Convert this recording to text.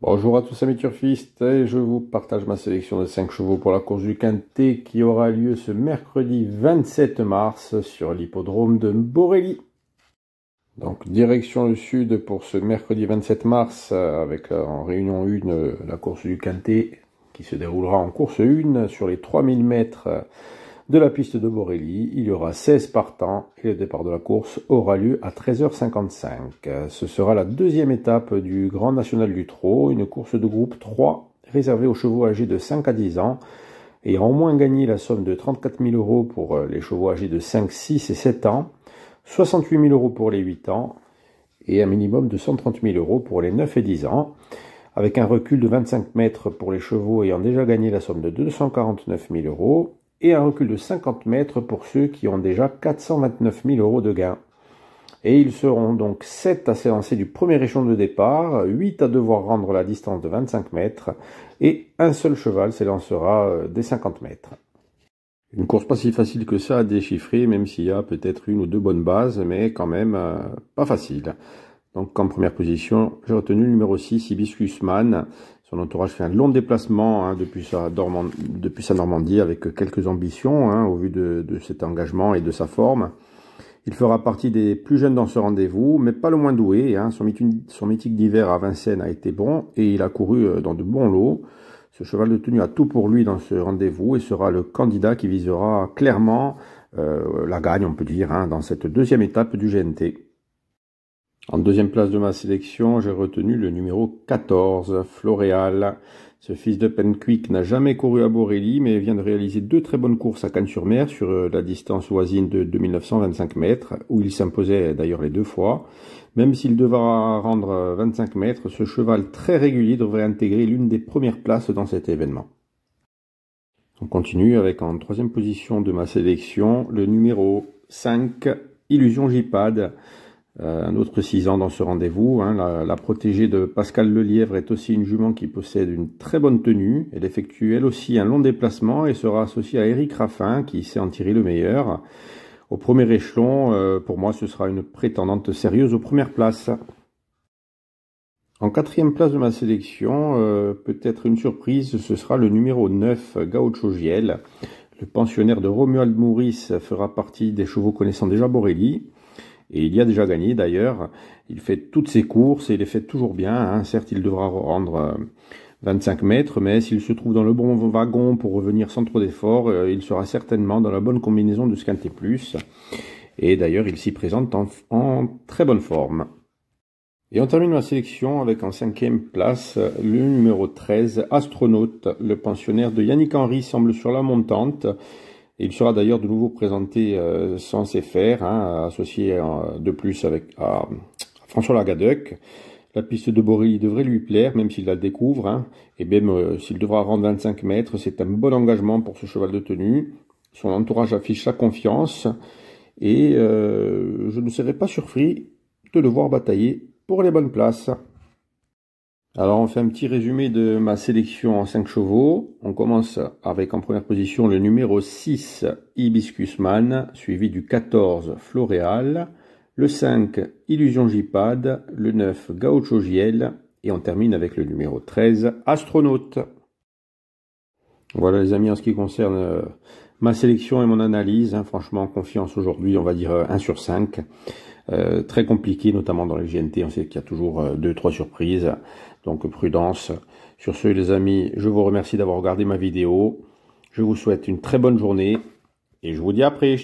Bonjour à tous amis turfistes, et je vous partage ma sélection de 5 chevaux pour la course du Quintet qui aura lieu ce mercredi 27 mars sur l'hippodrome de Borély. Donc direction le sud pour ce mercredi 27 mars avec en réunion 1 la course du Quintet qui se déroulera en course 1 sur les 3000 mètres de la piste de Borély. Il y aura 16 partants et le départ de la course aura lieu à 13h55. Ce sera la deuxième étape du Grand National du Trot, une course de groupe 3 réservée aux chevaux âgés de 5 à 10 ans ayant au moins gagné la somme de 34 000 € pour les chevaux âgés de 5, 6 et 7 ans, 68 000 € pour les 8 ans et un minimum de 130 000 € pour les 9 et 10 ans, avec un recul de 25 mètres pour les chevaux ayant déjà gagné la somme de 249 000 € et un recul de 50 mètres pour ceux qui ont déjà 429 000 € de gain. Et ils seront donc 7 à s'élancer du premier échelon de départ, 8 à devoir rendre la distance de 25 mètres, et un seul cheval s'élancera des 50 mètres. Une course pas si facile que ça à déchiffrer, même s'il y a peut-être une ou deux bonnes bases, mais quand même pas facile. Donc en première position, j'ai retenu le numéro 6, Hibiscus Man. Son entourage fait un long déplacement depuis sa Normandie avec quelques ambitions au vu de cet engagement et de sa forme. Il fera partie des plus jeunes dans ce rendez-vous, mais pas le moins doué. Son mythique d'hiver à Vincennes a été bon et il a couru dans de bons lots. Ce cheval de tenue a tout pour lui dans ce rendez-vous et sera le candidat qui visera clairement la gagne, on peut dire, dans cette deuxième étape du GNT. En deuxième place de ma sélection, j'ai retenu le numéro 14, Floréal. Ce fils de Penquick n'a jamais couru à Borély, mais vient de réaliser deux très bonnes courses à Cannes-sur-Mer sur la distance voisine de 2925 mètres, où il s'imposait d'ailleurs les deux fois. Même s'il devra rendre 25 mètres, ce cheval très régulier devrait intégrer l'une des premières places dans cet événement. On continue avec en troisième position de ma sélection, le numéro 5, Illusion J-Pad. Un autre 6 ans dans ce rendez-vous. La protégée de Pascal Lelièvre est aussi une jument qui possède une très bonne tenue. Elle effectue elle aussi un long déplacement et sera associée à Éric Raffin qui sait en tirer le meilleur. Au premier échelon, pour moi, ce sera une prétendante sérieuse aux premières places. En quatrième place de ma sélection, peut-être une surprise, ce sera le numéro 9, Gaucho Giel. Le pensionnaire de Romuald Maurice fera partie des chevaux connaissant déjà Borély. Et il y a déjà gagné d'ailleurs. Il fait toutes ses courses et il les fait toujours bien. Certes, il devra rendre 25 mètres, mais s'il se trouve dans le bon wagon pour revenir sans trop d'efforts, il sera certainement dans la bonne combinaison de ce Quintet Plus. Et d'ailleurs, il s'y présente en très bonne forme. Et on termine ma sélection avec en cinquième place le numéro 13, Astronaute. Le pensionnaire de Yannick Henry semble sur la montante. Et il sera d'ailleurs de nouveau présenté sans SFR, associé de plus à François Lagadec. La piste de Borély devrait lui plaire, même s'il la découvre. Et même s'il devra rendre 25 mètres, c'est un bon engagement pour ce cheval de tenue. Son entourage affiche sa confiance. Et je ne serais pas surpris de le voir batailler pour les bonnes places. Alors on fait un petit résumé de ma sélection en 5 chevaux. On commence avec en première position le numéro 6, Hibiscus Man, suivi du 14, Floréal, le 5, Illusion J-Pad, le 9, Gaucho Giel, et on termine avec le numéro 13, Astronaute. Voilà les amis en ce qui concerne ma sélection et mon analyse. Franchement, confiance aujourd'hui, on va dire 1 sur 5. Très compliqué, notamment dans les GNT, on sait qu'il y a toujours 2-3 surprises, donc prudence. Sur ce les amis, je vous remercie d'avoir regardé ma vidéo, je vous souhaite une très bonne journée, et je vous dis à après.